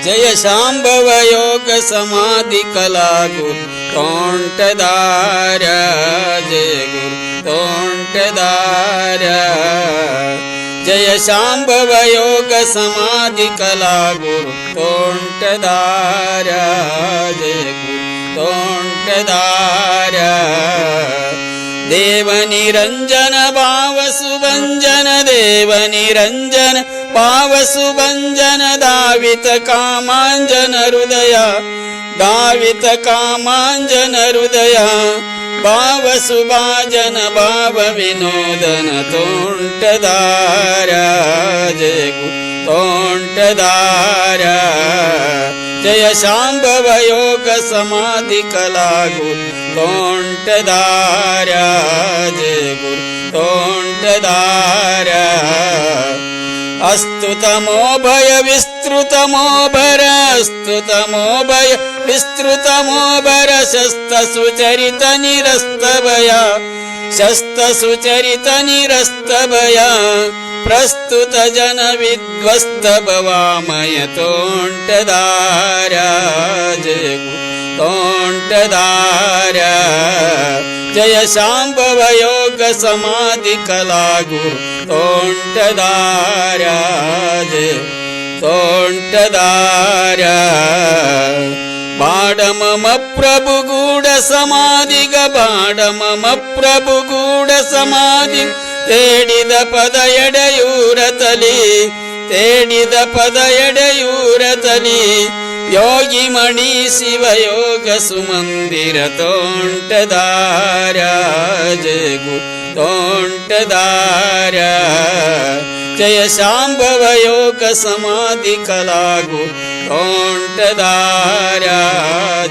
जय शांभव योग समाधि कला गुरु तोंटदार्य जय गुरु तोंटदार्य जय शांभव योग समाधि कला गुरु तोंटदार्य जय गुरु तोंटदार्य देव निरंजन भाव सुभंजन देव निरंजन भाव सुभंजन दावित कामांजन हृदय दावित कामांजन हृदय भाव सुभाजन भाव विनोदन तोंटदार्य जय गुरु तोंटदार्य जय शांभव योग समाधि कला गुरु तोंटदार्य जय गुरु तोंटदार्य अस्तुतमोभय विस्तृतमोभर अस्तुतमोभय विस्तृतमोभर शस्त सुचरित निरस्तभय शस्त सुचरित निरस्तभय प्रस्तुत जन विध्वस्त भवामय तोंटदार्य जय गुरु तोंटदार्य जय शांभव योग समाधि कला गुरु तोंटदार्य जय तोंटदार्य बाडमम प्रभु गूढ़ समाधि बाडमम प्रभु गूढ़ समाधि ತೇಡಿದ ಪದ ಎಡೆಯೂರತಲಿ ತೇಡಿದ ಪದ ಎಡೆಯೂರತಲಿ ಯೋಗಿ ಮಣಿ ಶಿವಯೋಗ ಸುಮಂದಿರ ತೋಂಟದಾರ್ಯ ಜಯ ಗುರು ತೋಂಟದಾರ್ಯ ಜಯ ಶಾಂಭವ ಯೋಗ ಸಮಾಧಿ ಕಲಾ ಗುರು ತೋಂಟದಾರ್ಯ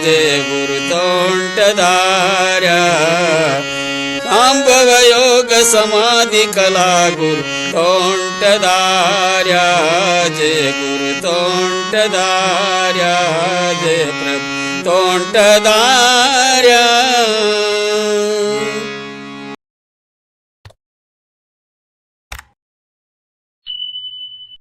ಜಯ ಗುರು ತೋಂಟದಾರ್ಯ शांभव योग समाधि कला गुरु तोंटदार्य जय गुरु तोंटदार्य जय प्रभु तोंटदार्य।